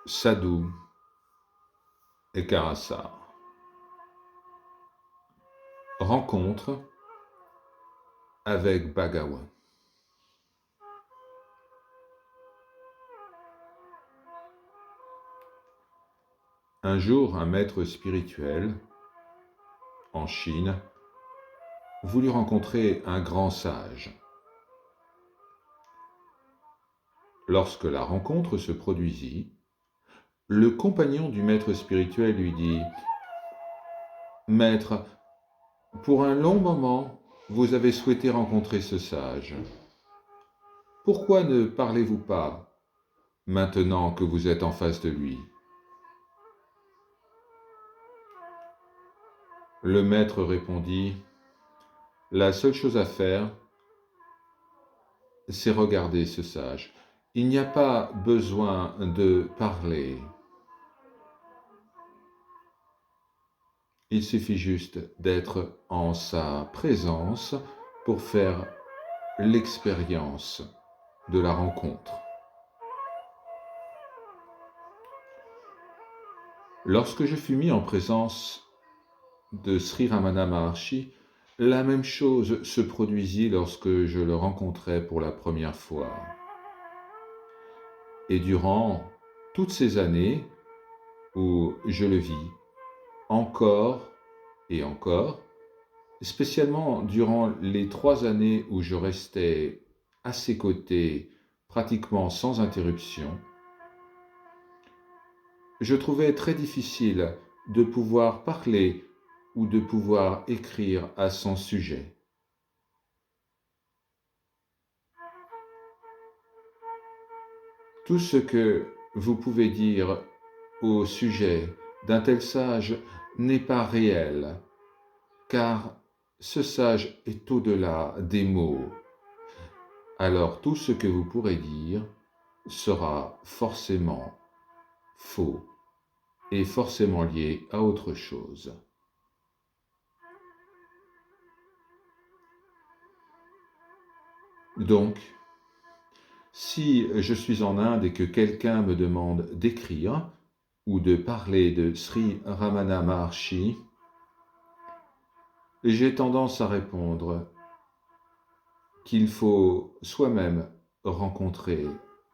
Sadhu et Karasa. Rencontre avec Bhagawan. Un jour, un maître spirituel, en Chine, voulut rencontrer un grand sage. Lorsque la rencontre se produisit, le compagnon du maître spirituel lui dit « Maître, pour un long moment, vous avez souhaité rencontrer ce sage. Pourquoi ne parlez-vous pas maintenant que vous êtes en face de lui ?» Le maître répondit « La seule chose à faire, c'est regarder ce sage. Il n'y a pas besoin de parler. Il suffit juste d'être en sa présence pour faire l'expérience de la rencontre. » Lorsque je fus mis en présence de Sri Ramana Maharshi, la même chose se produisit lorsque je le rencontrai pour la première fois. Et durant toutes ces années où je le vis, encore et encore, spécialement durant les 3 années où je restais à ses côtés pratiquement sans interruption, je trouvais très difficile de pouvoir parler ou de pouvoir écrire à son sujet. Tout ce que vous pouvez dire au sujet d'un tel sage n'est pas réel, car ce sage est au-delà des mots. Alors tout ce que vous pourrez dire sera forcément faux et forcément lié à autre chose. Donc, si je suis en Inde et que quelqu'un me demande d'écrire ou de parler de Sri Ramana Maharshi, j'ai tendance à répondre qu'il faut soi-même rencontrer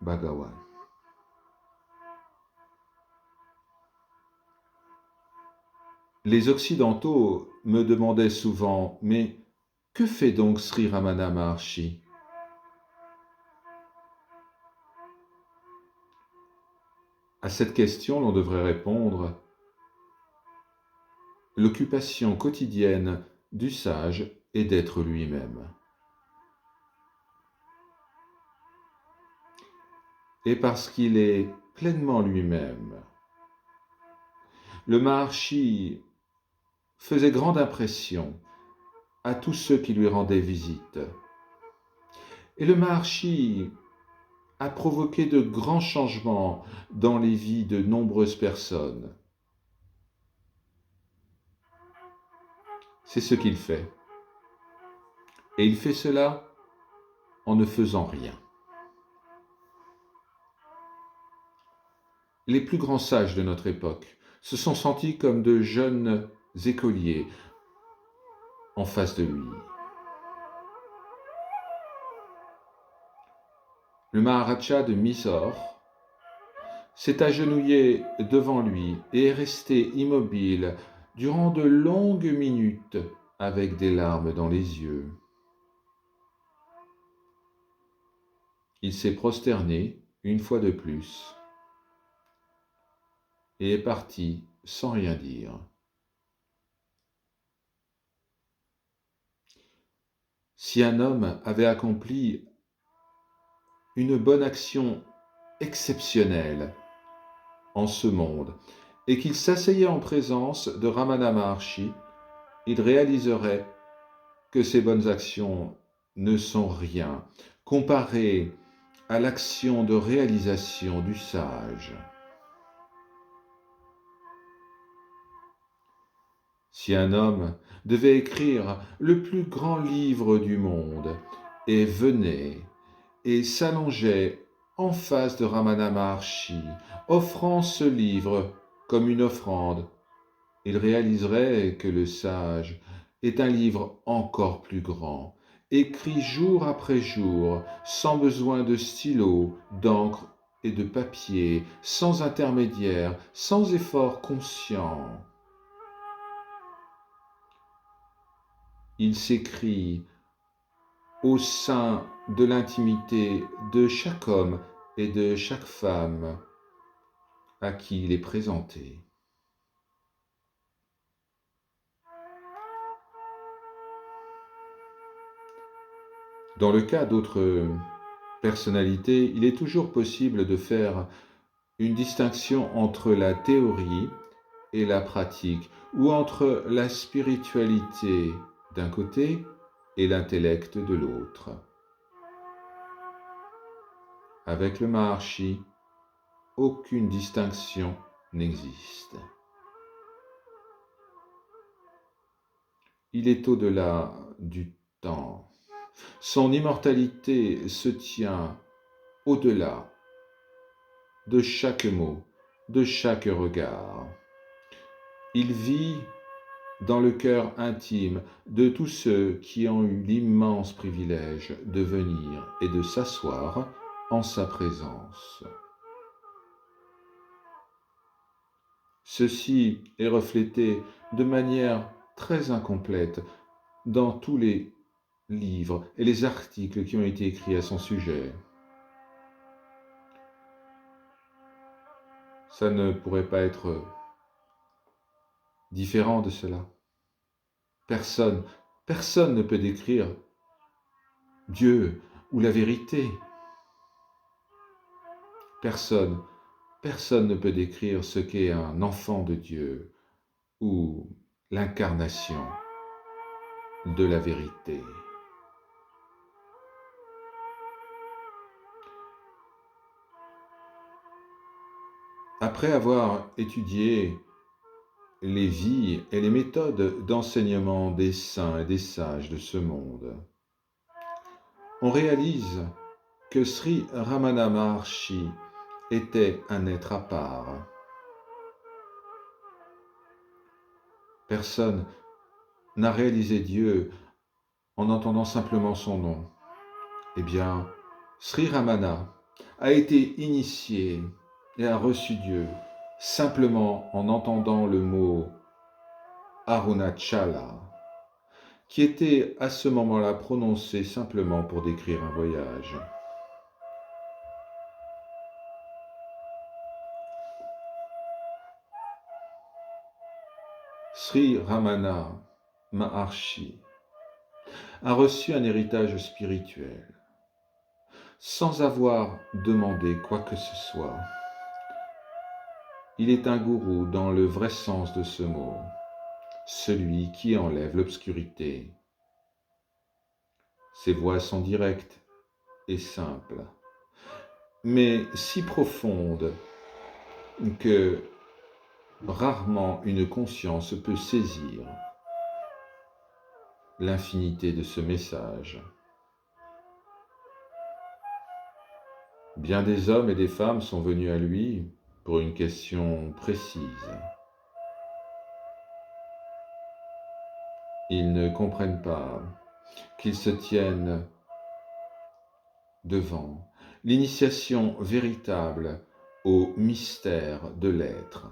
Bhagawan. Les Occidentaux me demandaient souvent « Mais que fait donc Sri Ramana Maharshi ?» À cette question, l'on devrait répondre « L'occupation quotidienne du sage est d'être lui-même. » Et parce qu'il est pleinement lui-même, le Maharshi faisait grande impression à tous ceux qui lui rendaient visite. Et le Maharshi a provoqué de grands changements dans les vies de nombreuses personnes. C'est ce qu'il fait. Et il fait cela en ne faisant rien. Les plus grands sages de notre époque se sont sentis comme de jeunes écoliers en face de lui. Le Maharaja de Mysore s'est agenouillé devant lui et est resté immobile durant de longues minutes avec des larmes dans les yeux. Il s'est prosterné une fois de plus et est parti sans rien dire. Si un homme avait accompli une bonne action exceptionnelle en ce monde et qu'il s'asseyait en présence de Ramana Maharshi, il réaliserait que ces bonnes actions ne sont rien comparées à l'action de réalisation du sage. Si un homme devait écrire le plus grand livre du monde et venait et s'allongeait en face de Ramana Maharshi, offrant ce livre comme une offrande, il réaliserait que le sage est un livre encore plus grand, écrit jour après jour, sans besoin de stylo, d'encre et de papier, sans intermédiaire, sans effort conscient. Il s'écrit au sein de l'intimité de chaque homme et de chaque femme à qui il est présenté. Dans le cas d'autres personnalités, il est toujours possible de faire une distinction entre la théorie et la pratique, ou entre la spiritualité d'un côté et l'intellect de l'autre. Avec le Maharshi, aucune distinction n'existe. Il est au-delà du temps. Son immortalité se tient au-delà de chaque mot, de chaque regard. Il vit dans le cœur intime de tous ceux qui ont eu l'immense privilège de venir et de s'asseoir en sa présence. Ceci est reflété de manière très incomplète dans tous les livres et les articles qui ont été écrits à son sujet. Ça ne pourrait pas être différent de cela. Personne ne peut décrire Dieu ou la vérité. Personne ne peut décrire ce qu'est un enfant de Dieu ou l'incarnation de la vérité. Après avoir étudié les vies et les méthodes d'enseignement des saints et des sages de ce monde, on réalise que Sri Ramana Maharshi était un être à part. Personne n'a réalisé Dieu en entendant simplement son nom. Eh bien, Sri Ramana a été initié et a reçu Dieu simplement en entendant le mot Arunachala, qui était à ce moment-là prononcé simplement pour décrire un voyage. Sri Ramana Maharshi a reçu un héritage spirituel sans avoir demandé quoi que ce soit. Il est un gourou dans le vrai sens de ce mot, celui qui enlève l'obscurité. Ses voies sont directes et simples, mais si profondes que rarement une conscience peut saisir l'infinité de ce message. Bien des hommes et des femmes sont venus à lui pour une question précise. Ils ne comprennent pas qu'ils se tiennent devant l'initiation véritable au mystère de l'être.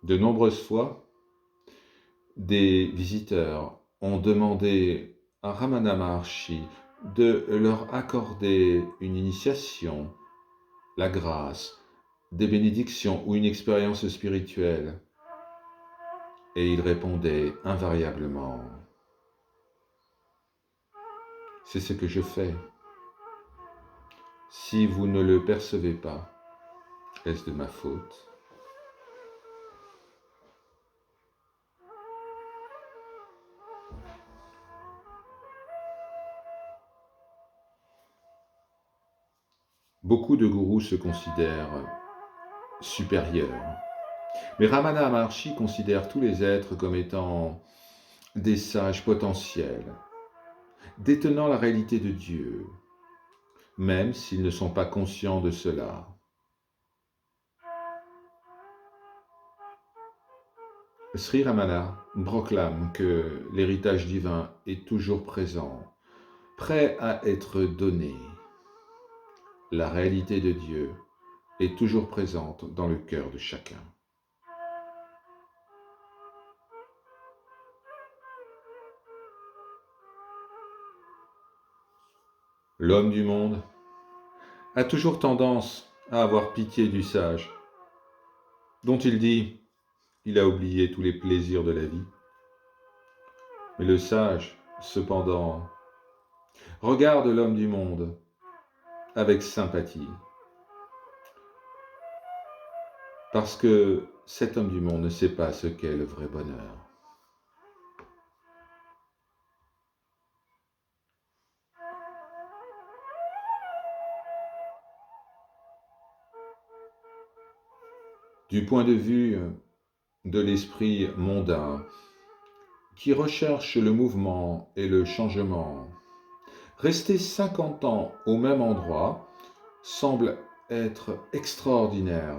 De nombreuses fois, des visiteurs ont demandé à Ramana Maharshi de leur accorder une initiation, la grâce, des bénédictions ou une expérience spirituelle. Et il répondait invariablement, « C'est ce que je fais. Si vous ne le percevez pas, est-ce de ma faute ? » Beaucoup de gourous se considèrent supérieurs. Mais Ramana Maharshi considère tous les êtres comme étant des sages potentiels, détenant la réalité de Dieu, même s'ils ne sont pas conscients de cela. Sri Ramana proclame que l'héritage divin est toujours présent, prêt à être donné. La réalité de Dieu est toujours présente dans le cœur de chacun. L'homme du monde a toujours tendance à avoir pitié du sage, dont il dit qu'il a oublié tous les plaisirs de la vie. Mais le sage, cependant, regarde l'homme du monde avec sympathie, parce que cet homme du monde ne sait pas ce qu'est le vrai bonheur. Du point de vue de l'esprit mondain, qui recherche le mouvement et le changement, rester 50 ans au même endroit semble être extraordinaire.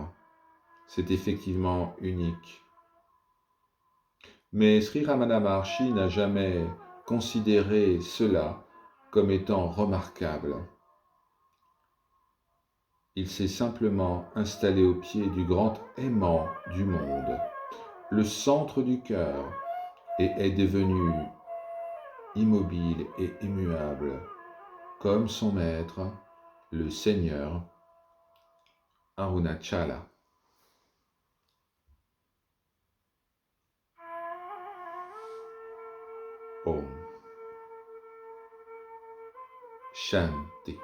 C'est effectivement unique. Mais Sri Ramana Maharshi n'a jamais considéré cela comme étant remarquable. Il s'est simplement installé au pied du grand aimant du monde, le centre du cœur, et est devenu immobile et immuable, comme son maître, le Seigneur Arunachala. Om Shanti.